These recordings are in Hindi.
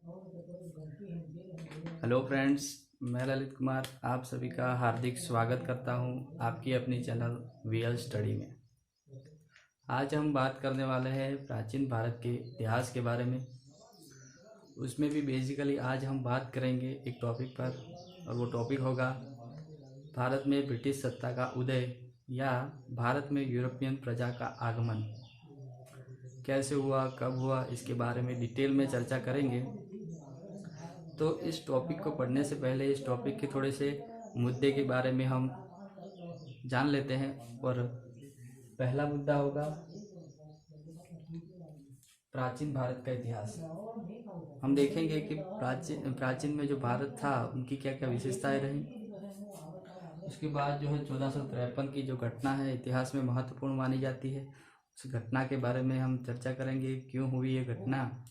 हेलो फ्रेंड्स, मैं ललित कुमार आप सभी का हार्दिक स्वागत करता हूं आपकी अपनी चैनल वीएल स्टडी में। आज हम बात करने वाले हैं प्राचीन भारत के इतिहास के बारे में। उसमें भी बेसिकली आज हम बात करेंगे एक टॉपिक पर, और वो टॉपिक होगा भारत में ब्रिटिश सत्ता का उदय या भारत में यूरोपियन प्रजा का आगमन। कैसे हुआ, कब हुआ, इसके बारे में डिटेल में चर्चा करेंगे। तो इस टॉपिक को पढ़ने से पहले इस टॉपिक के थोड़े से मुद्दे के बारे में हम जान लेते हैं। और पहला मुद्दा होगा प्राचीन भारत का इतिहास। हम देखेंगे कि प्राचीन में जो भारत था उनकी क्या क्या विशेषताएं रही। उसके बाद जो है 1453 की जो घटना है इतिहास में महत्वपूर्ण मानी जाती है। उस घटना के बारे में हम चर्चा करेंगे, क्यों हुई ये घटना,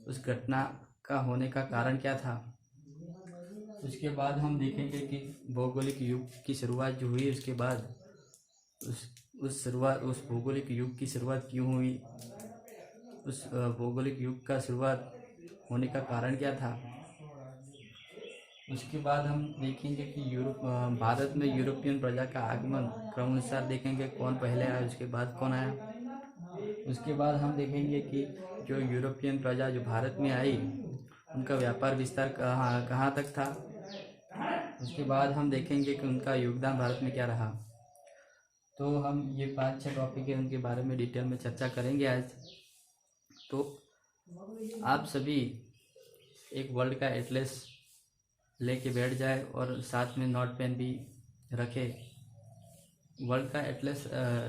उस घटना का होने का कारण क्या था। उसके बाद हम देखेंगे कि भौगोलिक युग की शुरुआत जो हुई, उसके बाद उस भौगोलिक युग की शुरुआत क्यों हुई, उस भौगोलिक युग का शुरुआत होने का कारण क्या था। उसके बाद हम देखेंगे कि भारत में यूरोपियन प्रजा का आगमन क्रमानुसार देखेंगे, कौन पहले आया उसके बाद कौन आया। उसके बाद हम देखेंगे कि जो यूरोपियन प्रजा जो भारत में आई उनका व्यापार विस्तार कहाँ कहाँ तक था। उसके बाद हम देखेंगे कि उनका योगदान भारत में क्या रहा। तो हम ये 5-6 टॉपिक है, उनके बारे में डिटेल में चर्चा करेंगे आज। तो आप सभी एक वर्ल्ड का एटलस लेके बैठ जाए और साथ में नोट पेन भी रखे। वर्ल्ड का एटलस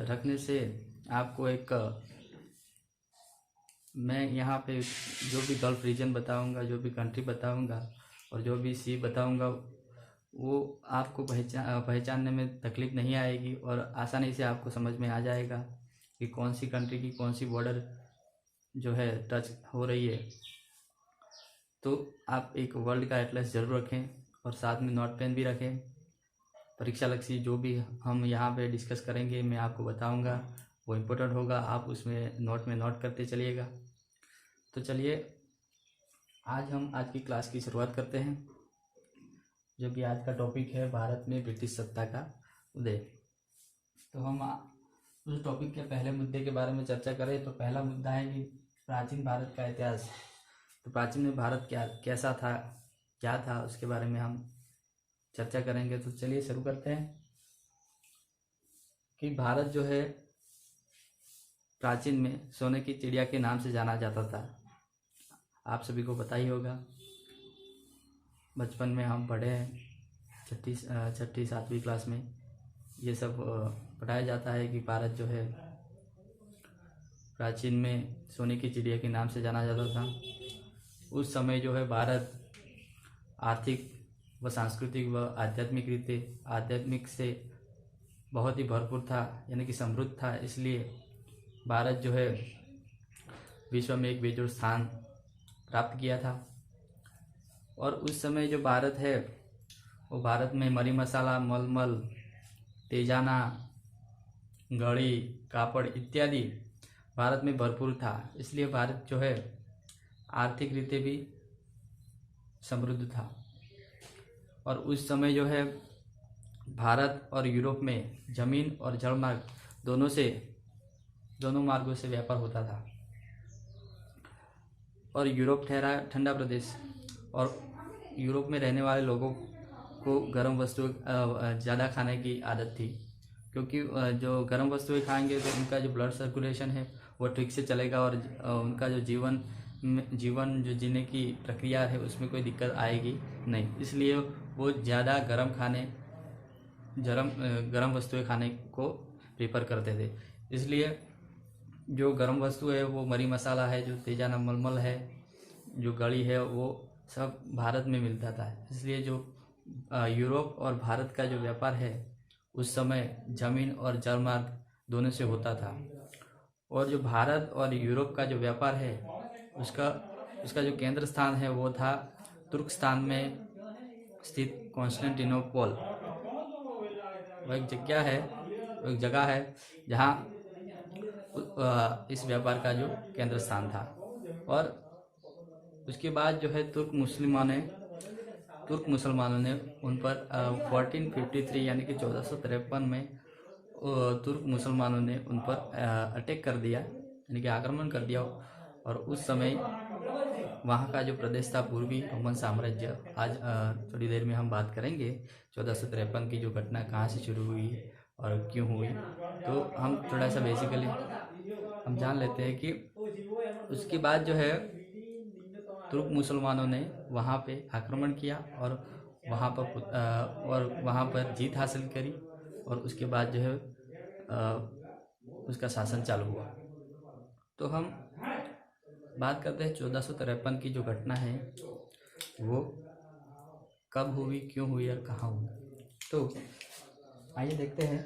रखने से आपको मैं यहाँ पे जो भी गल्फ रीजन बताऊँगा, जो भी कंट्री बताऊँगा और जो भी सी बताऊँगा, वो आपको पहचानने में तकलीफ नहीं आएगी और आसानी से आपको समझ में आ जाएगा कि कौन सी कंट्री की कौन सी बॉर्डर जो है टच हो रही है। तो आप एक वर्ल्ड का एटलस ज़रूर रखें और साथ में नोट पेन भी रखें। परीक्षा लक्ष्य जो भी हम यहाँ पे डिस्कस करेंगे मैं आपको बताऊँगा, वो इम्पोर्टेंट होगा, आप उसमें नोट में नोट करते चलिएगा। तो चलिए आज हम आज की क्लास की शुरुआत करते हैं, जो कि आज का टॉपिक है भारत में ब्रिटिश सत्ता का उदय। तो हम उस टॉपिक के पहले मुद्दे के बारे में चर्चा करें तो पहला मुद्दा है कि प्राचीन भारत का इतिहास। तो प्राचीन में भारत कैसा था, क्या था, उसके बारे में हम चर्चा करेंगे। तो चलिए शुरू करते हैं कि भारत जो है प्राचीन में सोने की चिड़िया के नाम से जाना जाता था। आप सभी को पता ही होगा, बचपन में हम पढ़े हैं, छठी 7वीं क्लास में ये सब पढ़ाया जाता है कि भारत जो है प्राचीन में सोने की चिड़िया के नाम से जाना जाता था। उस समय जो है भारत आर्थिक व सांस्कृतिक व आध्यात्मिक से बहुत ही भरपूर था, यानी कि समृद्ध था। इसलिए भारत जो है विश्व में एक बेजोड़ स्थान प्राप्त किया था। और उस समय जो भारत है वो भारत में मरी मसाला, मलमल, तेजाना, घड़ी, कापड़ इत्यादि भारत में भरपूर था। इसलिए भारत जो है आर्थिक रीति भी समृद्ध था। और उस समय जो है भारत और यूरोप में जमीन और जलमार्ग दोनों मार्गों से व्यापार होता था। और यूरोप ठहरा ठंडा प्रदेश, और यूरोप में रहने वाले लोगों को गर्म वस्तुएं ज़्यादा खाने की आदत थी, क्योंकि जो गर्म वस्तुएं खाएंगे तो उनका जो ब्लड सर्कुलेशन है वो ठीक से चलेगा और उनका जो जीवन जो जीने की प्रक्रिया है उसमें कोई दिक्कत आएगी नहीं। इसलिए वो ज़्यादा गर्म वस्तुएं खाने को प्रेफर करते थे। इसलिए जो गर्म वस्तु है वो मरी मसाला है, जो तेजाना मलमल है, जो गड़ी है, वो सब भारत में मिलता था। इसलिए जो यूरोप और भारत का जो व्यापार है उस समय जमीन और जलमार्ग दोनों से होता था। और जो भारत और यूरोप का जो व्यापार है उसका जो केंद्र स्थान है वो था तुर्कस्तान में स्थित कॉन्स्टेंटिनोपल। वह एक जगह है जहाँ इस व्यापार का जो केंद्र स्थान था। और उसके बाद जो है तुर्क मुसलमानों ने उन पर 1453 यानी कि 1453 में तुर्क मुसलमानों ने उन पर अटैक कर दिया, यानी कि आक्रमण कर दिया। और उस समय वहाँ का जो प्रदेश था पूर्वी रोमन साम्राज्य, आज थोड़ी देर में हम बात करेंगे 1453 की जो घटना कहाँ से शुरू हुई और क्यों हुई। तो हम थोड़ा सा बेसिकली हम जान लेते हैं कि उसके बाद जो है तुर्क मुसलमानों ने वहाँ पे आक्रमण किया और वहाँ पर जीत हासिल करी। और उसके बाद जो है उसका शासन चालू हुआ। तो हम बात करते हैं 1453 की जो घटना है वो कब हुई, क्यों हुई और कहाँ हुई। तो आइए देखते हैं।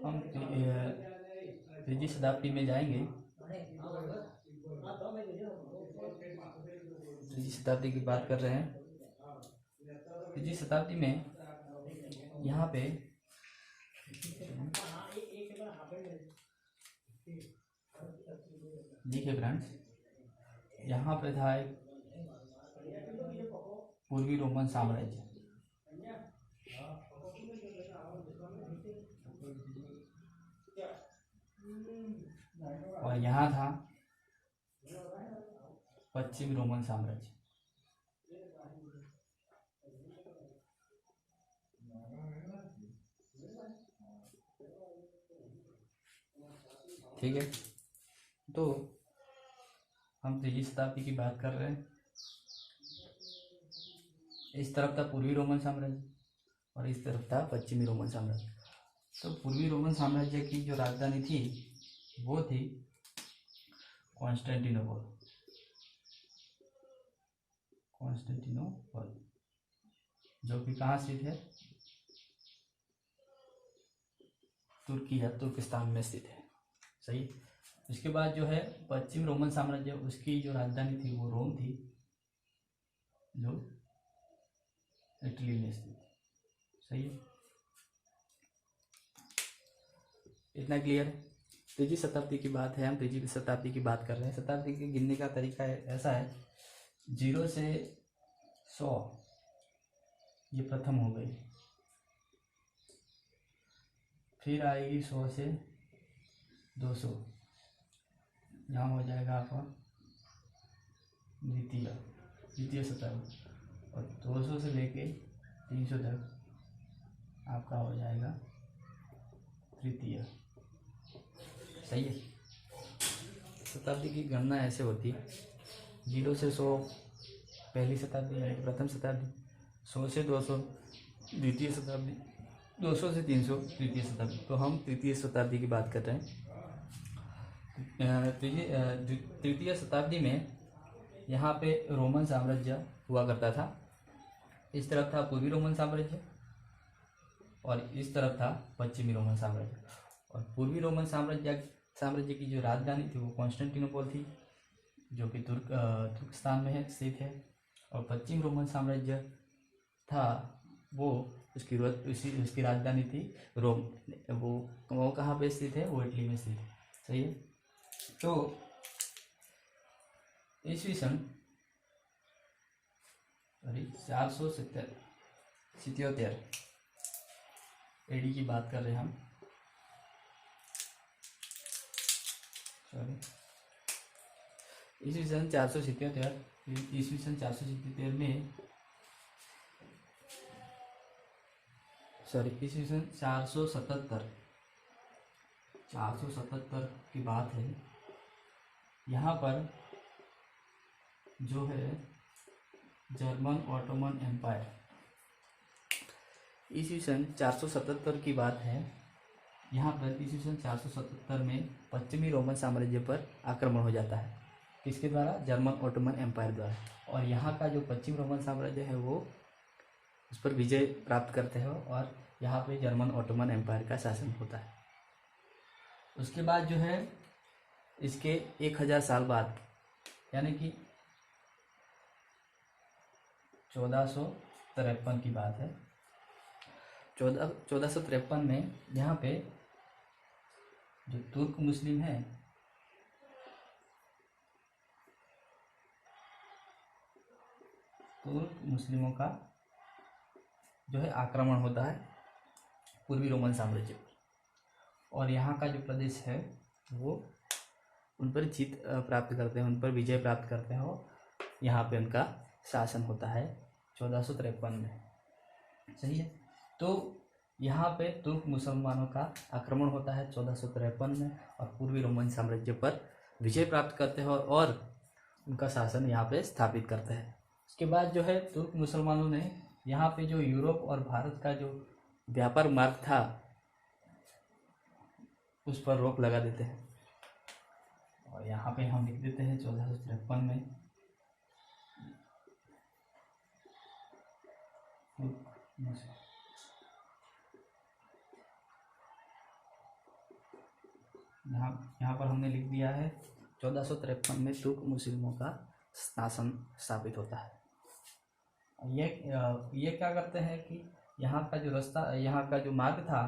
हम 3वीं शताब्दी में जाएंगे। 3वीं शताब्दी की बात कर रहे हैं। 3वीं शताब्दी में यहाँ पे देखिए फ्रेंड्स, यहाँ पे था एक पूर्वी रोमन साम्राज्य। और यहाँ था पश्चिमी रोमन साम्राज्य। ठीक है, तो हम 3वीं शताब्दी की बात कर रहे हैं। इस तरफ था पूर्वी रोमन साम्राज्य और इस तरफ था पश्चिमी रोमन साम्राज्य। तो पूर्वी रोमन साम्राज्य की जो राजधानी थी वो थी कॉन्स्टेंटिनोपल, जो कि कहाँ स्थित है, तुर्की या तुर्किस्तान में स्थित है। सही। इसके बाद जो है पश्चिम रोमन साम्राज्य, उसकी जो राजधानी थी वो रोम थी, जो इटली में स्थित है। सही है, इतना क्लियर है। 3वीं शताब्दी की बात है, हम 3वीं शताब्दी की बात कर रहे हैं। शताब्दी के गिनने का तरीका ऐसा है, 0 से 100 ये प्रथम हो गई, फिर आएगी 100 से 200, यहाँ हो जाएगा आपका द्वितीय शताब्दी। और 200 से लेके 300 तक आपका हो जाएगा तृतीय। सही है। शताब्दी की गणना ऐसे होती है, 0 से 100 पहली शताब्दी यानी कि प्रथम शताब्दी, 100 से 200 द्वितीय शताब्दी, 200 से 300 तृतीय शताब्दी। तो हम तृतीय शताब्दी की बात कर रहे हैं। तृतीय शताब्दी में यहाँ पे रोमन साम्राज्य हुआ करता था। इस तरफ था पूर्वी रोमन साम्राज्य और इस तरफ था पश्चिमी रोमन साम्राज्य। और पूर्वी रोमन साम्राज्य की जो राजधानी थी वो कॉन्स्टेंटिनोपल थी, जो कि तुर्किस्तान में स्थित है। और पश्चिम रोमन साम्राज्य था वो उसकी राजधानी थी रोम। वो कहाँ पे स्थित है, वो इटली में स्थित है। सही है। तो ईस्वी सन 477 एडी की बात कर रहे हैं हम। ईस्वी सन 477 में ईस्वी सन 477 की बात है। यहाँ पर जो है जर्मन ऑटोमन एम्पायर, ईस्वी सन 477 की बात है। यहाँ पर ईस्वी सन 477 में पश्चिमी रोमन साम्राज्य पर आक्रमण हो जाता है। किसके द्वारा? जर्मन ऑटोमन एम्पायर द्वारा। और यहाँ का जो पश्चिम रोमन साम्राज्य है वो उस पर विजय प्राप्त करते हैं और यहाँ पे जर्मन ऑटोमन एम्पायर का शासन होता है। उसके बाद जो है इसके 1000 साल बाद यानी कि 1453 की बात है। 1453 में यहाँ पे जो तुर्क मुस्लिम है तुर्क मुस्लिमों का जो है आक्रमण होता है पूर्वी रोमन साम्राज्य पर, और यहाँ का जो प्रदेश है वो उन पर जीत प्राप्त करते हैं, उन पर विजय प्राप्त करते हैं और यहाँ पे उनका शासन होता है 1453 में। सही है। तो यहाँ पे तुर्क मुसलमानों का आक्रमण होता है 1453 में और पूर्वी रोमन साम्राज्य पर विजय प्राप्त करते हैं और उनका शासन यहाँ पे स्थापित करते हैं। उसके बाद जो है तुर्क मुसलमानों ने यहाँ पे जो यूरोप और भारत का जो व्यापार मार्ग था उस पर रोक लगा देते हैं, और यहाँ पे हम लिख देते हैं 1453 में यहाँ पर हमने लिख दिया है 1453 में तुर्क मुस्लिमों का शासन स्थापित होता है। ये क्या करते हैं कि यहाँ का जो रास्ता, यहाँ का जो मार्ग था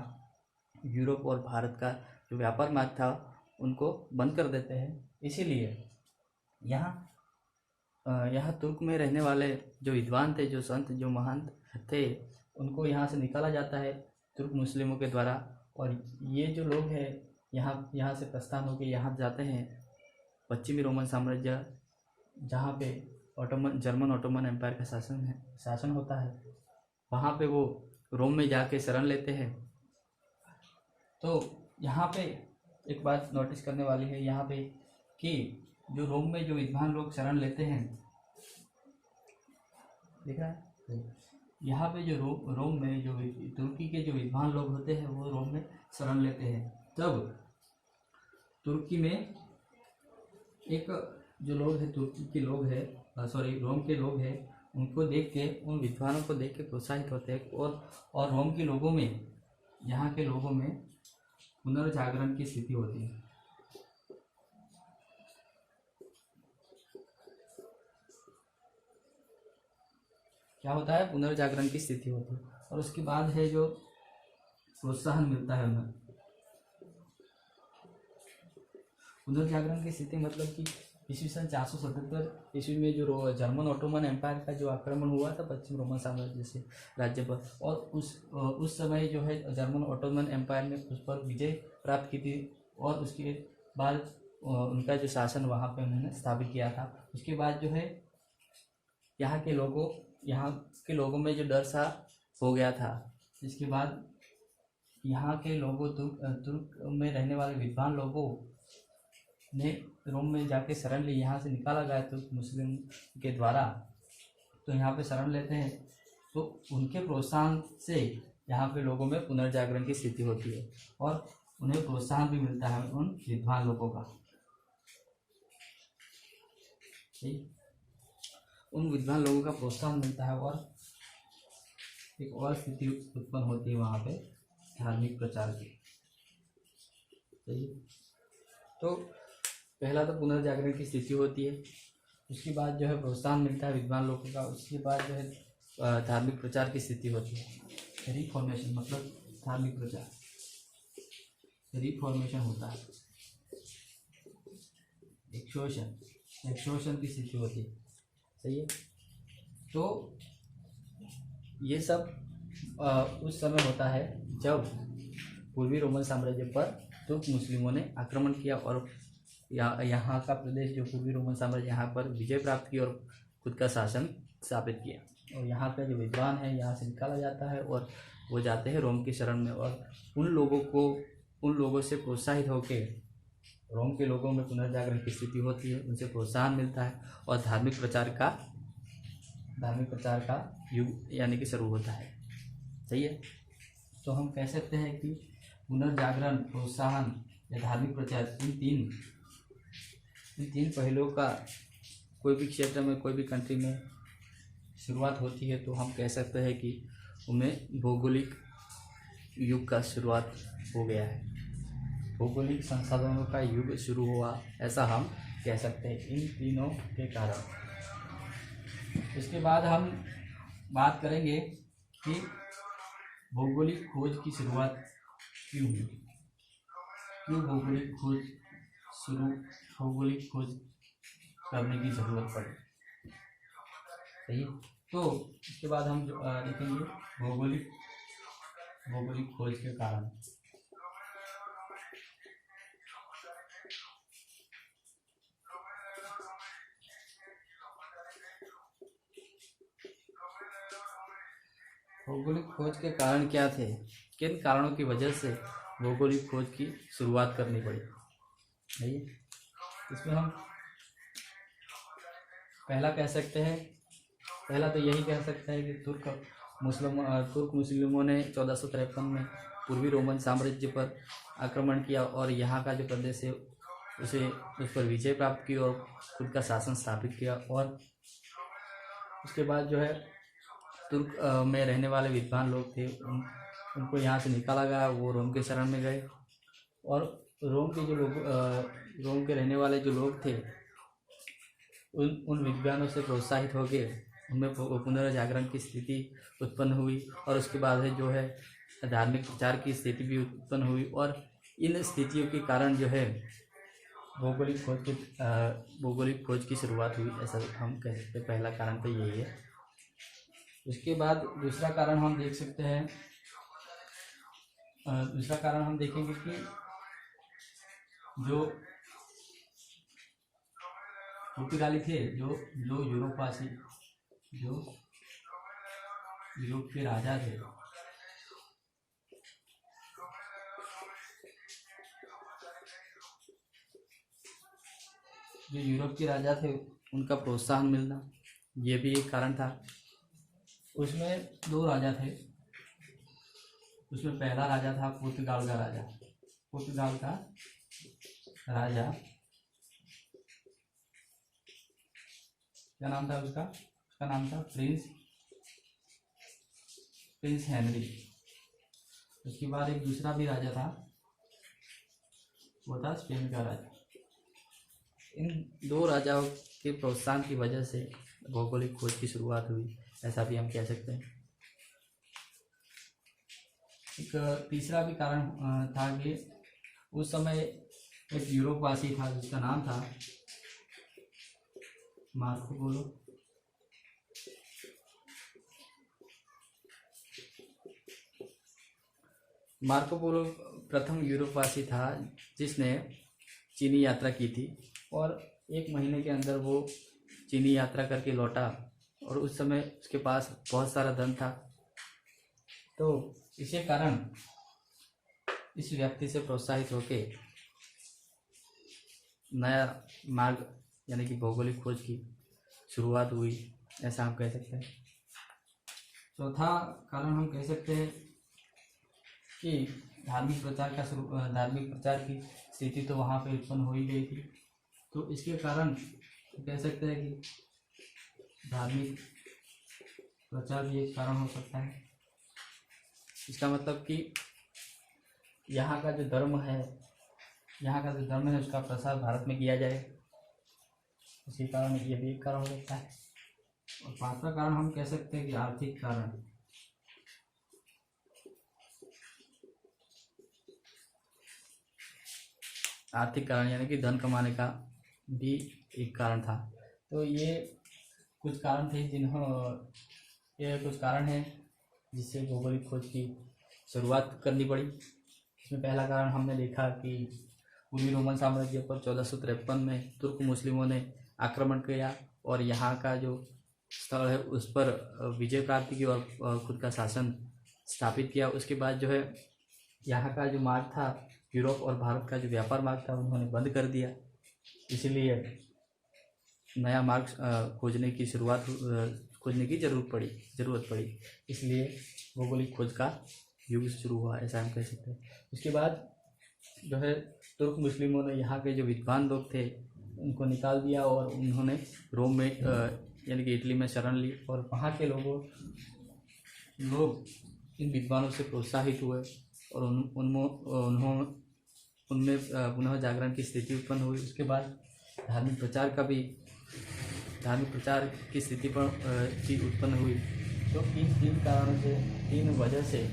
यूरोप और भारत का जो व्यापार मार्ग था उनको बंद कर देते हैं। इसीलिए यहाँ तुर्क में रहने वाले जो विद्वान थे, जो संत, जो महंत थे, उनको यहाँ से निकाला जाता है तुर्क मुस्लिमों के द्वारा, और ये जो लोग हैं यहाँ से प्रस्थान होकर यहाँ जाते हैं पश्चिमी रोमन साम्राज्य, जहाँ पे जर्मन ऑटोमन एम्पायर का शासन होता है, वहाँ पे वो रोम में जाके शरण लेते हैं। तो यहाँ पे एक बात नोटिस करने वाली है यहाँ पे कि जो रोम में जो विद्वान लोग शरण लेते हैं, दिख रहा है यहाँ पे जो रोम में जो तुर्की के जो विद्वान लोग होते हैं वो रोम में शरण लेते हैं। तब तुर्की में एक जो लोग हैं, तुर्की के लोग हैं, रोम के लोग हैं, उनको देख के, उन विद्वानों को देख के प्रोत्साहित होते हैं और रोम के लोगों में, यहाँ के लोगों में पुनर्जागरण की स्थिति होती है। क्या होता है? पुनर्जागरण की स्थिति होती है, और उसके बाद है जो प्रोत्साहन मिलता है उन्हें। पुनर्जागरण की स्थिति मतलब कि ईस्वी सन 477 ईस्वी में जो जर्मन ऑटोमन एम्पायर का जो आक्रमण हुआ था पश्चिम रोमन साम्राज्य से राज्य पर, और उस समय जो है जर्मन ऑटोमन एम्पायर ने उस पर विजय प्राप्त की थी, और उसके बाद उनका जो शासन वहाँ पे उन्होंने स्थापित किया था। उसके बाद जो है यहाँ के लोगों में जो डर सा हो गया था। इसके बाद यहाँ के लोगों तुर्क में रहने वाले विद्वान लोगों ने रोम में जाके शरण ली, यहाँ से निकाला गया तुर्क मुस्लिम के द्वारा, तो यहाँ पे शरण लेते हैं। तो उनके प्रोत्साहन से यहाँ पे लोगों में पुनर्जागरण की स्थिति होती है, और उन्हें प्रोत्साहन भी मिलता है उन विद्वान लोगों का। उन विद्वान लोगों का प्रोत्साहन मिलता है, और एक और स्थिति उत्पन्न होती है वहाँ पे धार्मिक प्रचार की। सही। तो पहला तो पुनर्जागरण की स्थिति होती है, उसके बाद जो है प्रोत्साहन मिलता है विद्वान लोगों का, उसके बाद जो है धार्मिक प्रचार की स्थिति होती है। रिफॉर्मेशन मतलब धार्मिक प्रचार, रिफॉर्मेशन होता है, एक्सोशन की स्थिति होती है। सही है। तो ये सब उस समय होता है जब पूर्वी रोमन साम्राज्य पर तुर्क मुस्लिमों ने आक्रमण किया, और यहाँ का प्रदेश जो पूर्वी रोमन साम्राज्य, यहाँ पर विजय प्राप्त की और खुद का शासन स्थापित किया। और यहाँ का जो विद्वान है यहाँ से निकाला जाता है और वो जाते हैं रोम की शरण में, और उन लोगों से प्रोत्साहित होकर रोम के लोगों में पुनर्जागरण की स्थिति होती है, उनसे प्रोत्साहन मिलता है, और धार्मिक प्रचार का युग यानी कि शुरू होता है। सही है। तो हम कह सकते हैं कि पुनर्जागरण, प्रोत्साहन या धार्मिक प्रचार, इन तीन पहलुओं का कोई भी क्षेत्र में, कोई भी कंट्री में शुरुआत होती है, तो हम कह सकते हैं कि उनमें भौगोलिक युग का शुरुआत हो गया है, भौगोलिक संसाधनों का युग शुरू हुआ, ऐसा हम कह सकते हैं इन तीनों के कारण। इसके बाद हम बात करेंगे कि भौगोलिक खोज की शुरुआत क्यों हुई। क्यों भौगोलिक खोज करने की ज़रूरत पड़ी। सही। तो इसके बाद हम देखेंगे भौगोलिक खोज के कारण। भौगोलिक खोज के कारण क्या थे, किन कारणों की वजह से भौगोलिक खोज की शुरुआत करनी पड़ी। इसमें हम पहला कह सकते हैं, पहला तो यही कह सकते हैं कि तुर्क मुस्लिमों ने 1453 में पूर्वी रोमन साम्राज्य पर आक्रमण किया और यहाँ का जो प्रदेश है उस पर विजय प्राप्त की और खुद का शासन स्थापित किया। और उसके बाद जो है तुर्क में रहने वाले विद्वान लोग थे उनको यहाँ से निकाला गया, वो रोम के शरण में गए। और रोम के रहने वाले जो लोग थे उन विद्वानों से प्रोत्साहित होकर उनमें पुनर्जागरण की स्थिति उत्पन्न हुई। और उसके बाद है जो है धार्मिक प्रचार की स्थिति भी उत्पन्न हुई। और इन स्थितियों के कारण जो है भौगोलिक खोज की शुरुआत हुई, ऐसा हम कह सकते हैं। पहला कारण तो यही है। उसके बाद दूसरा कारण हम देख सकते हैं, दूसरा कारण हम देखेंगे कि जो पुर्तगाली थे, जो यूरोपवासी, जो यूरोप के राजा थे, उनका प्रोत्साहन मिलना, ये भी एक कारण था। उसमें दो राजा थे। उसमें पहला राजा था पुर्तगाल का राजा क्या नाम था उसका नाम था प्रिंस हेनरी। उसके बाद एक दूसरा भी राजा था, वो था स्पेन का राजा। इन दो राजाओं के प्रोत्साहन की वजह से भौगोलिक खोज की शुरुआत हुई, ऐसा भी हम कह सकते हैं। एक तीसरा भी कारण था कि उस समय एक यूरोपवासी था जिसका नाम था मार्को पोलो प्रथम यूरोपवासी था जिसने चीनी यात्रा की थी। और 1 महीने के अंदर वो चीनी यात्रा करके लौटा और उस समय उसके पास बहुत सारा धन था। तो इसी कारण इस व्यक्ति से प्रोत्साहित होके नया मार्ग यानी कि भौगोलिक खोज की शुरुआत हुई, ऐसा हम कह सकते हैं। चौथा कारण हम कह सकते हैं कि धार्मिक प्रचार की स्थिति तो वहाँ पे उत्पन्न हो ही गई थी। तो इसके कारण कह सकते हैं कि धार्मिक प्रचार भी एक कारण हो सकता है। इसका मतलब कि यहाँ का जो धर्म है उसका प्रसार भारत में किया जाए, इसी कारण ये भी एक कारण हो सकता है। और पांचवा कारण हम कह सकते हैं कि आर्थिक कारण यानी कि धन कमाने का भी एक कारण था। तो ये कुछ कारण थे कुछ कारण हैं जिससे भौगोलिक खोज की शुरुआत करनी पड़ी। इसमें पहला कारण हमने देखा कि पूर्वी रोमन साम्राज्य पर 1453 में तुर्क मुस्लिमों ने आक्रमण किया और यहाँ का जो स्थल है उस पर विजय प्राप्ति की और खुद का शासन स्थापित किया। उसके बाद जो है यहाँ का जो मार्ग था, यूरोप और भारत का जो व्यापार मार्ग था, उन्होंने बंद कर दिया। इसीलिए नया मार्ग खोजने की ज़रूरत पड़ी। इसलिए भौगोलिक खोज का युग शुरू हुआ, ऐसा हम कह सकते हैं। उसके बाद जो है तुर्क मुस्लिमों ने यहाँ के जो विद्वान लोग थे उनको निकाल दिया और उन्होंने रोम में यानी कि इटली में शरण ली। और वहाँ के लोग इन विद्वानों से प्रोत्साहित हुए और उनमें पुनः जागरण की स्थिति उत्पन्न हुई। उसके बाद धार्मिक प्रचार की स्थिति पर उत्पन्न हुई। तो इन तीन वजह से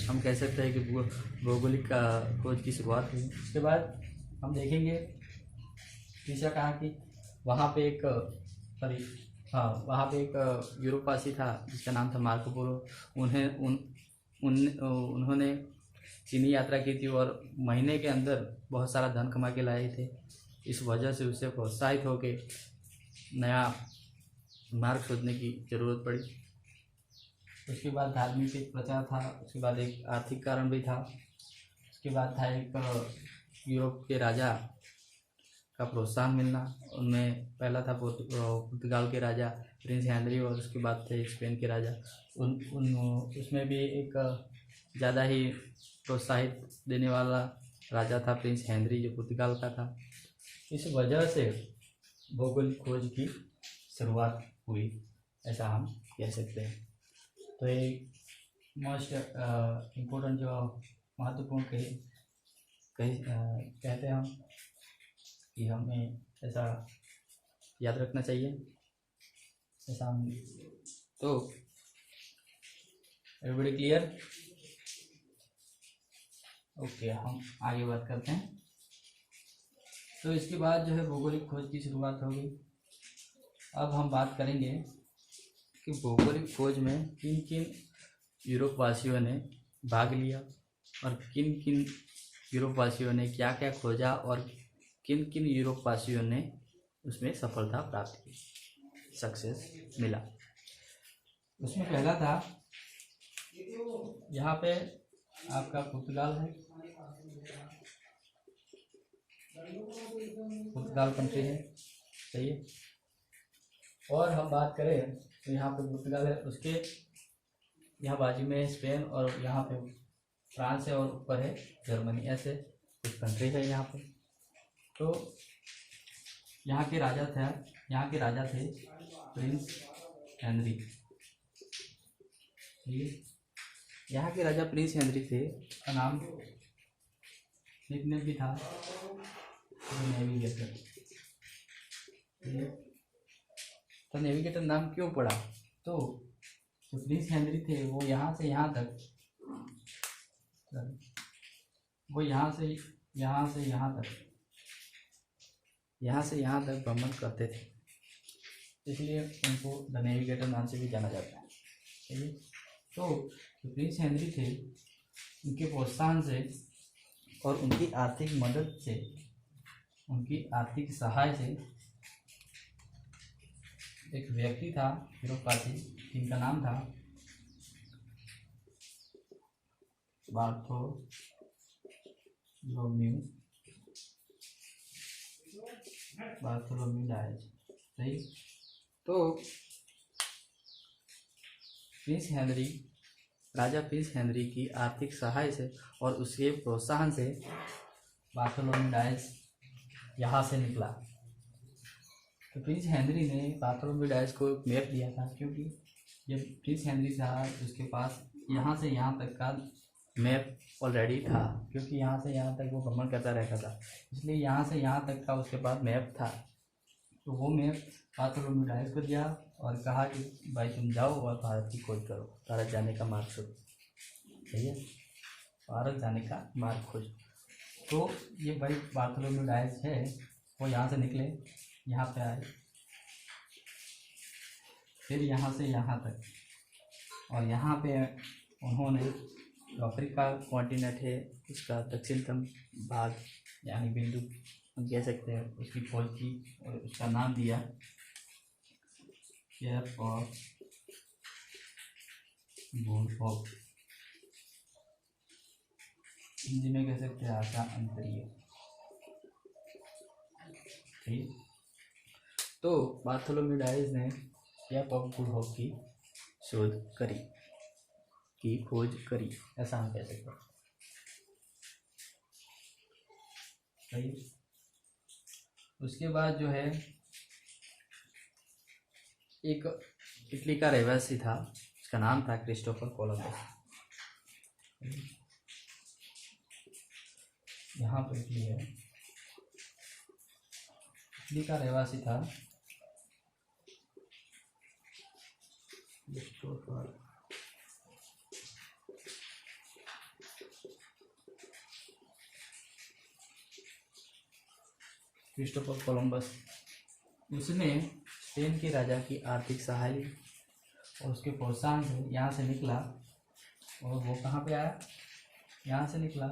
हम कह सकते हैं कि भौगोलिक का खोज की शुरुआत हुई। उसके बाद हम देखेंगे तीसरा कहा कि वहाँ पे एक वहाँ पे एक यूरोपवासी था जिसका नाम था मार्को पोलो। उन्होंने चीनी यात्रा की थी और महीने के अंदर बहुत सारा धन कमा के लाए थे। इस वजह से उसे प्रोत्साहित होकर नया मार्ग खोजने की ज़रूरत पड़ी। उसके बाद धार्मिक एक प्रचार था, उसके बाद एक आर्थिक कारण भी था, उसके बाद था एक यूरोप के राजा का प्रोत्साहन मिलना। उनमें पहला था पुर्तगाल के राजा प्रिंस हेनरी और उसके बाद थे स्पेन के राजा। उसमें भी एक ज़्यादा ही प्रोत्साहित देने वाला राजा था प्रिंस हेनरी जो पुर्तगाल का था। इस वजह से भौगोलिक खोज की शुरुआत हुई, ऐसा हम कह सकते हैं। तो एक मोस्ट इम्पोर्टेंट जो महत्वपूर्ण कहते हैं हम कि हमें ऐसा याद रखना चाहिए, ऐसा हम। तो एवरीबॉडी क्लियर? ओके, हम आगे बात करते हैं। तो इसके बाद जो है भौगोलिक खोज की शुरुआत हो गई। अब हम बात करेंगे कि भौगोलिक खोज में किन किन यूरोपवासियों ने भाग लिया और किन किन यूरोपवासियों ने क्या क्या खोजा और किन किन यूरोपवासियों ने उसमें सफलता प्राप्त की, सक्सेस मिला। उसमें पहला था, यहाँ पे आपका पुर्तगाल है, पुर्तगाल कंट्री है, सही है। और हम बात करें तो यहाँ पे पुर्तगाल है, उसके यहाँ बाजू में स्पेन और यहाँ पे फ्रांस है और ऊपर है जर्मनी, ऐसे कुछ कंट्री है यहाँ पे। तो यहाँ के राजा थे प्रिंस हेनरी। यहाँ के राजा प्रिंस हेनरी थे, का नाम निकनेम भी था नेविगेटर। तो नेविगेटर नाम क्यों पड़ा? तो जो प्रिंस हेनरी थे वो यहाँ से यहाँ तक भ्रमण करते थे, इसलिए उनको द नेविगेटर नाम से भी जाना जाता है। चलिए, तो जो प्रिंस हेनरी थे उनके प्रोत्साहन से और उनकी आर्थिक मदद से, उनकी आर्थिक सहाय से एक व्यक्ति था यूरोपवासी जिनका नाम था बार्थोलोम्यू डायज। सही। तो राजा प्रिंस हेनरी की आर्थिक सहाय से और उसके प्रोत्साहन से बार्थोलोम्यू डायज यहाँ से निकला। तो प्रिंस हेनरी ने बार्थोलोम्यू डायज को एक मैप दिया था, क्योंकि जब प्रिंस हेनरी था उसके पास यहाँ से यहाँ तक का मैप ऑलरेडी था, क्योंकि यहाँ से यहाँ तक वो भ्रमण करता रहता था, इसलिए यहाँ से यहाँ तक का उसके पास मैप था। तो वो मैप बार्थोलोम्यू डायज को दिया और कहा कि भाई तुम जाओ और भारत की खोज करो, भारत जाने का मार्ग खोजो। सही है, भारत जाने का मार्ग खोजो। तो ये भाई बार्थोलोम्यू डायज है, वो यहाँ से निकले, यहाँ पे आए, फिर यहाँ से यहाँ तक, और यहाँ पे उन्होंने अफ्रीका कॉन्टिनेंट है उसका दक्षिणतम भाग यानी बिंदु हम कह सकते हैं, उसकी खोज की और उसका नाम दिया Cape of Good Hope, Hindi में कह सकते हैं आशा अंतरिय। ठीक। तो बार्थोलोम्यू डायज ने केप ऑफ गुड होप की शोध करी, की खोज करी, ऐसा हम कह सकते हैं। सही। उसके बाद जो है एक इटली का रहवासी था, उसका नाम था क्रिस्टोफर कोलंबस। यहाँ पर इटली है, इटली का रहवासी था क्रिस्टोफर कोलंबस, उसने स्पेन के राजा की आर्थिक सहायता और उसके प्रोत्साहन से यहाँ से निकला, और वो कहाँ पे आया, यहाँ से निकला।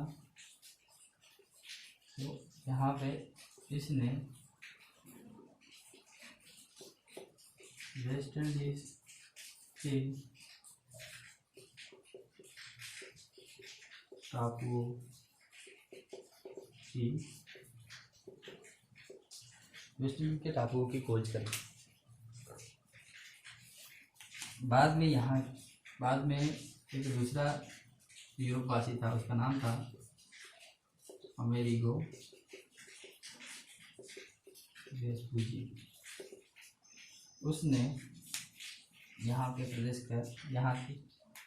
तो यहाँ पे इसने वेस्ट इंडीज के टापुओं की वेस्ट इंडीज के टापुओं की खोज करी। बाद में एक दूसरा यूरोपवासी था, उसका नाम था अमेरिगो वेस्पुजी। उसने यहाँ के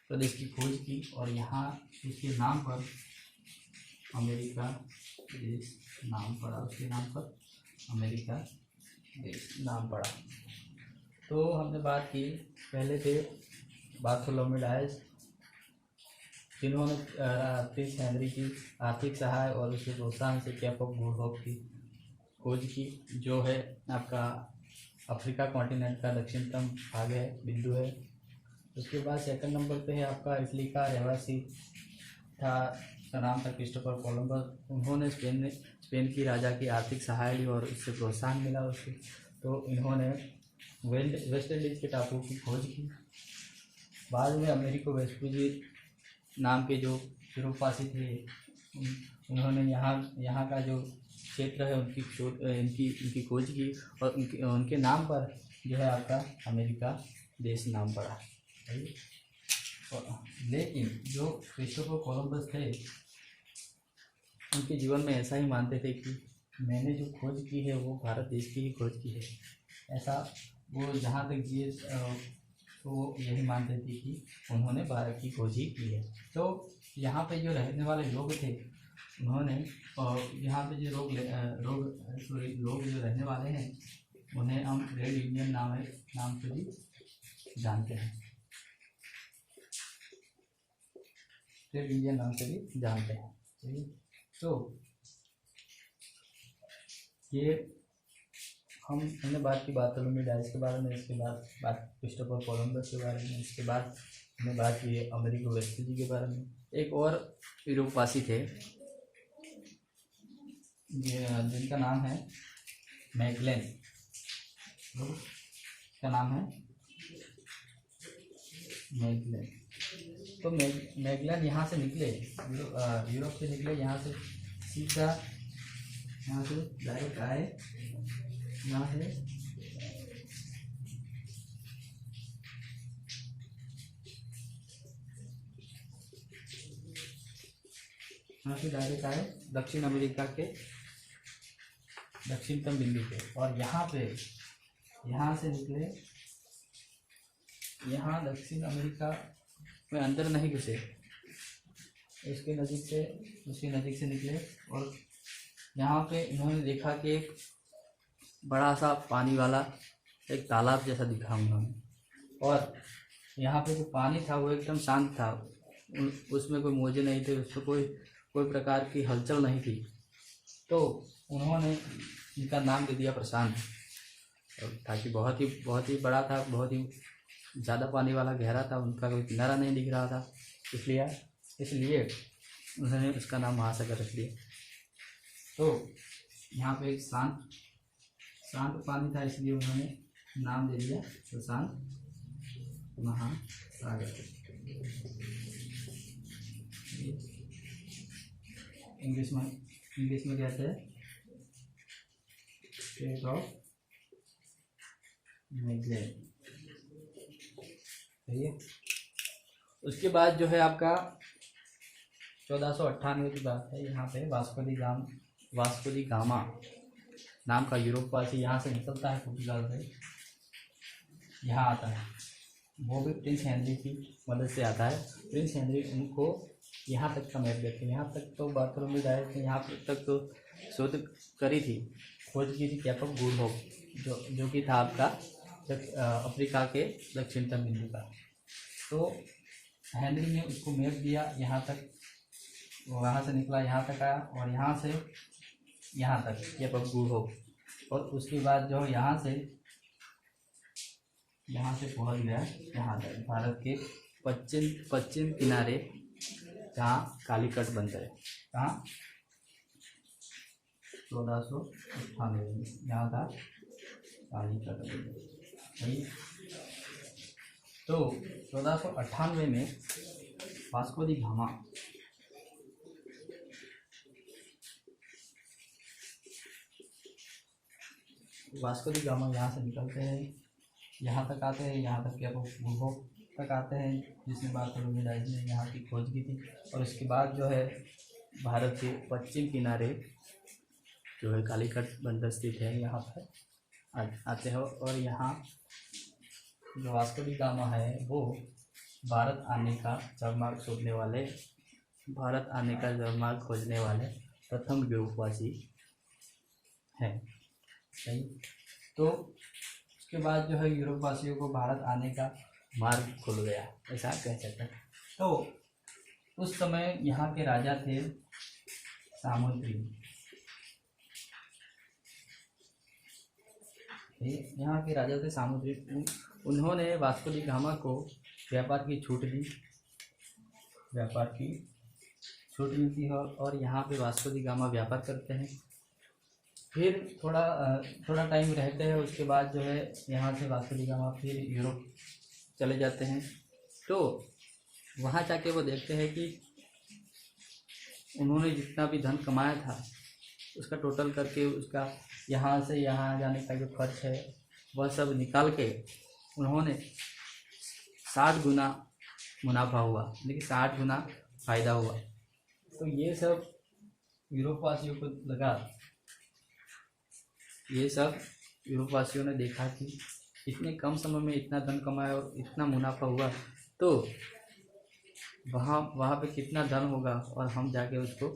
प्रदेश की खोज की, और यहाँ उसके नाम पर अमेरिका देश नाम पड़ा, उसके नाम पर अमेरिका देश नाम पड़ा। तो हमने बात की, पहले थे बार्थोलोमेव डायस, जिन्होंने प्रिंस हेनरी की आर्थिक सहाय और उसके प्रोत्साहन से कैप ऑफ गुड होप की खोज की, जो है आपका अफ्रीका कॉन्टिनेंट का दक्षिणतम भाग है, बिंदु है। उसके बाद सेकंड नंबर पे है आपका इटली का रहवासी था, उसका नाम था क्रिस्टोफर कोलंबस। उन्होंने स्पेन की राजा की आर्थिक सहायता ली और उससे प्रोत्साहन मिला उसको, तो इन्होंने वेस्ट इंडीज के टापुओं की खोज की। बाद में अमेरिको वेस्पुजी नाम के जो यूरोपवासी थे, उन्होंने यहाँ का जो क्षेत्र है उनकी खोज की, और उनके नाम पर जो है आपका अमेरिका देश नाम पड़ा। लेकिन जो क्रिस्टोफर कोलंबस थे, उनके जीवन में ऐसा ही मानते थे कि मैंने जो खोज की है वो भारत देश की ही खोज की है, ऐसा वो जहाँ तक जिए तो वो यही मानते थे कि उन्होंने भारत की खोज ही की है। तो यहाँ पे जो रहने वाले लोग थे, उन्होंने यहाँ पे जो लोग जो रहने वाले हैं, उन्हें हम रेड इंडियन नाम से भी जानते हैं, रेड इंडियन नाम से भी जानते हैं। तो ये हमने बात की बार्थोलोमेव डायस के बारे में, इसके बाद बात क्रिस्टोफर कोलंबस के बारे में, इसके बाद हमने बात की अमेरिको वेस्पुजी के बारे में। एक और यूरोपवासी थे जिनका नाम है मैगलेन, का नाम है मैगलेन। तो मैगलेन यहाँ से निकले, यूरोप से निकले, यहाँ से सीधा यहाँ से डायरेक्ट आए, यहाँ से डायरेक्ट आए दक्षिण अमेरिका के दक्षिणतम बिंदु पे, और यहाँ से निकले, यहाँ दक्षिण अमेरिका में अंदर नहीं घुसे, उसके नज़दीक से निकले, और यहाँ पे इन्होंने देखा कि एक बड़ा सा पानी वाला एक तालाब जैसा दिखा उन्होंने, और यहाँ पे जो पानी था वो एकदम शांत था, उसमें कोई मौजे नहीं थे, उसमें कोई प्रकार की हलचल नहीं थी। तो उन्होंने इनका नाम दे दिया प्रशांत, ताकि बहुत ही बड़ा था, बहुत ही ज़्यादा पानी वाला गहरा था, उनका कोई किनारा नहीं दिख रहा था, इसलिए उन्होंने उसका नाम महासागर रख दिया। तो यहाँ पे एक शांत पानी था, इसलिए उन्होंने नाम दे दिया प्रशांत महासागर। इंग्लिश में कहते हैं स्ट्रेट ऑफ मैगलेन। सही है। उसके बाद जो है आपका 1498 की बात है, यहाँ पे वास्को डी गामा नाम का यूरोपवासी यहाँ से निकलता है, पुर्तगाल से यहाँ आता है। वो भी प्रिंस हेनरी की मदद से आता है। प्रिंस हेनरी उनको यहाँ तक का मैप देते हैं, यहाँ तक तो बार्थोलोमेव डायस ने यहाँ तक तो शोध करी थी, खोज की थी कैप ऑफ गुड होप, जो कि था आपका अफ्रीका के दक्षिणतम बिंदु का। तो हेनरी ने उसको मैप दिया, यहाँ तक, वहाँ से निकला, यहाँ तक आया, और यहाँ से यहाँ तक कैप ऑफ गुड होप और उसके बाद जो यहाँ से पहुँच गया यहाँ तक, भारत के पश्चिम किनारे, जहाँ कालीकट बंदर है। कहाँ? 1498 में यहाँ था कालीकट बंदर। सही। तो 1498 में वास्को दी गामा यहाँ से निकलते हैं, यहाँ तक आते हैं, यहाँ तक क्या भूगोल तक आते हैं, जिसमें बार्थोलोमेव डाइज ने यहाँ की खोज की थी। और उसके बाद जो है भारत के पश्चिम किनारे जो है कालीकट बंदर स्थित है, यहाँ पर आते हैं। और यहाँ जो वास्को डी गामा है वो भारत आने का जलमार्ग खोजने वाले प्रथम यूरोपवासी हैं। सही। तो उसके बाद जो है यूरोपवासियों को भारत आने का मार्ग खुल गया, ऐसा कह सकते हैं। तो उस समय यहाँ के राजा थे सामुद्री। यहाँ के राजा थे सामुद्री। उन्होंने वास्को डी गामा को व्यापार की छूट दी थी। और यहाँ पे वास्को डी गामा व्यापार करते हैं। फिर थोड़ा टाइम रहते हैं। उसके बाद जो है यहाँ से वास्को डी गामा फिर यूरोप चले जाते हैं। तो वहाँ जाके वो देखते हैं कि उन्होंने जितना भी धन कमाया था उसका टोटल करके, उसका यहाँ से यहाँ जाने का जो खर्च है वह सब निकाल के उन्होंने 60 गुना मुनाफा हुआ, लेकिन 60 गुना फ़ायदा हुआ। तो ये सब यूरोपवासियों को लगा, ये सब यूरोपवासियों ने देखा कि इतने कम समय में इतना धन कमाया और इतना मुनाफा हुआ, तो वहाँ पे कितना धन होगा और हम जाके उसको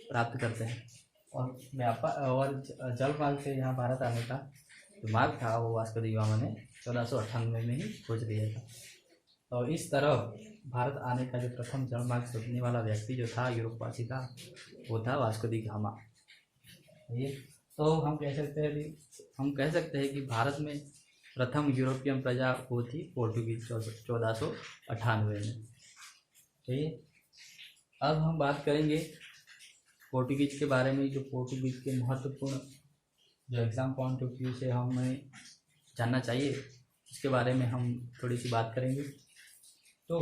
प्राप्त करते हैं। और व्यापार और जल मार्ग से यहाँ भारत आने का जो मार्ग था वो वास्को डी गामा ने 1498 में ही खोज लिया था। और इस तरह भारत आने का जो प्रथम जल मार्ग खोजने वाला व्यक्ति जो था यूरोपवासी का, वो था वास्को डी गामा। ये तो हम कह सकते हैं कि भारत में प्रथम यूरोपियन प्रजा वो थी पोर्टुगीज 1498 में। ठीक है। अब हम बात करेंगे पोर्टुगीज के बारे में। जो पोर्टुगीज के महत्वपूर्ण जो एग्ज़ाम पॉइंट ऑफ व्यू से हमें जानना चाहिए, उसके बारे में हम थोड़ी सी बात करेंगे। तो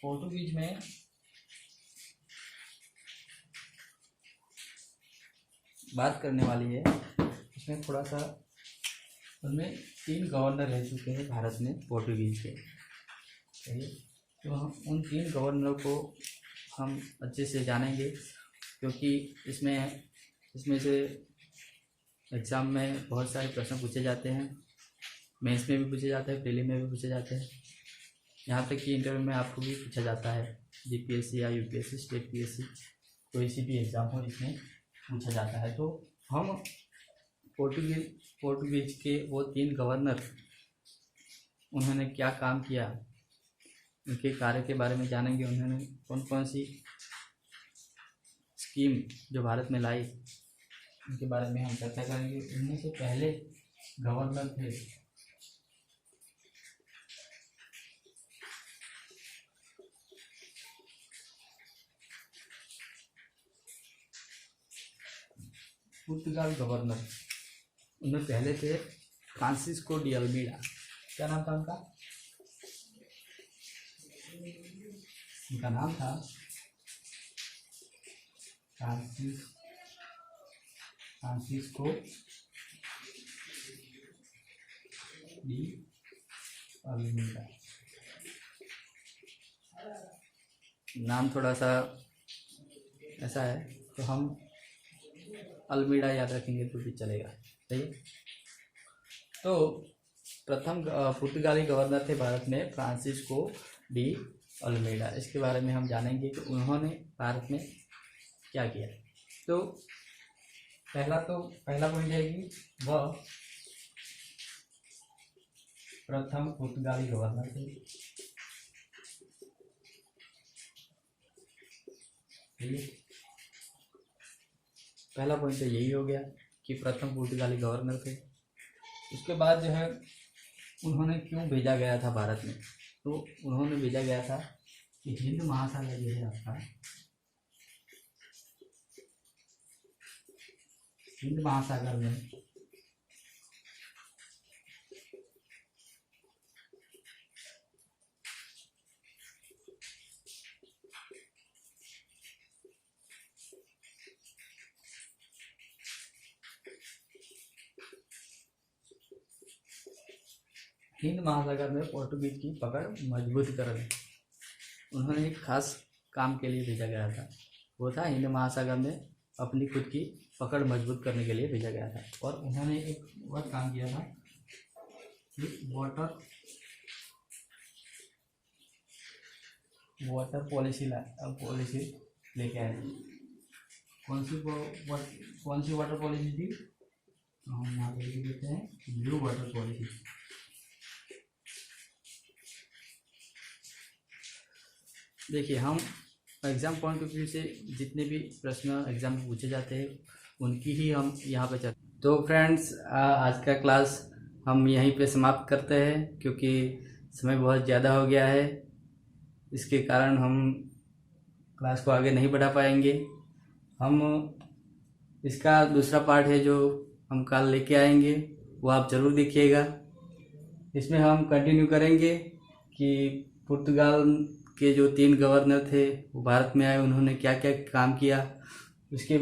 पोर्टुगीज में बात करने वाली है, इसमें थोड़ा सा, उनमें 3 गवर्नर रह चुके हैं भारत में पोर्टुगीज के। तो हम उन 3 गवर्नर को हम अच्छे से जानेंगे, क्योंकि इसमें से एग्ज़ाम में बहुत सारे प्रश्न पूछे जाते हैं। मेंस में भी पूछे जाते हैं, प्रीलिम में भी पूछे जाते हैं, यहाँ तक कि इंटरव्यू में आपको भी पूछा जाता है। जीपीएससी या यूपीएससी, स्टेट पीएससी, कोई सी भी एग्ज़ाम हो इसमें पूछा जाता है। तो हम पोर्टुगीज के वो 3 गवर्नर, उन्होंने क्या काम किया, उनके कार्य के बारे में जानेंगे। उन्होंने कौन कौन सी स्कीम जो भारत में लाई, उनके बारे में हम चर्चा करेंगे। उनमें से पहले गवर्नर थे पुर्तगाल गवर्नर। उनमें पहले थे फ्रांसिस्को डी अल्मीडा। क्या नाम था उनका? उनका नाम था फ्रांसिस्को डी अल्मीडा। नाम थोड़ा सा ऐसा है, तो हम अल्मीडा याद रखेंगे तो भी चलेगा। सही। तो प्रथम पुर्तगाली गवर्नर थे भारत में फ्रांसिस्को डी अल्मीडा। इसके बारे में हम जानेंगे कि उन्होंने भारत में क्या किया। तो पहला पॉइंट है कि वह प्रथम पुर्तगाली गवर्नर थे। ठीक है, पहला पॉइंट तो यही हो गया कि प्रथम पुर्तगाली गवर्नर थे। उसके बाद जो है उन्होंने क्यों भेजा गया था भारत में, तो उन्होंने भेजा गया था कि हिंद महासागर जो है आपका, हिंद महासागर में हिंद महासागर में पोर्टुगीज की पकड़ मजबूत करने उन्होंने एक खास काम के लिए भेजा गया था। वो था हिंद महासागर में अपनी खुद की पकड़ मजबूत करने के लिए भेजा गया था। और उन्होंने एक और काम किया था कि वाटर पॉलिसी लेके आए। कौन सी वाटर पॉलिसी थी, हम यहाँ पे लिख देते हैं, ब्लू वाटर पॉलिसी। देखिए, हम एग्ज़ाम पॉइंट ऑफ व्यू से जितने भी प्रश्न एग्ज़ाम में पूछे जाते हैं उनकी ही हम यहाँ पे चलते। तो फ्रेंड्स, आज का क्लास हम यहीं पे समाप्त करते हैं, क्योंकि समय बहुत ज़्यादा हो गया है। इसके कारण हम क्लास को आगे नहीं बढ़ा पाएंगे। हम इसका दूसरा पार्ट है जो हम कल लेके आएंगे, वो आप ज़रूर देखिएगा। इसमें हम कंटिन्यू करेंगे कि पुर्तगाल के जो 3 गवर्नर थे वो भारत में आए, उन्होंने क्या क्या काम किया। उसके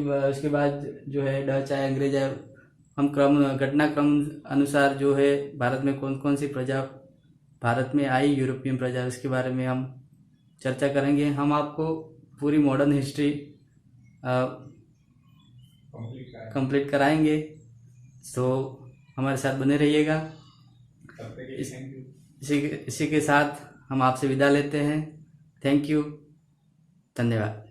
बाद जो है डच आए, अंग्रेज आए, हम घटनाक्रम अनुसार जो है भारत में कौन कौन सी प्रजा भारत में आई, यूरोपियन प्रजा, उसके बारे में हम चर्चा करेंगे। हम आपको पूरी मॉडर्न हिस्ट्री कंप्लीट कराएंगे, तो हमारे साथ बने रहिएगा। इसी के साथ हम आपसे विदा लेते हैं। थैंक यू, धन्यवाद।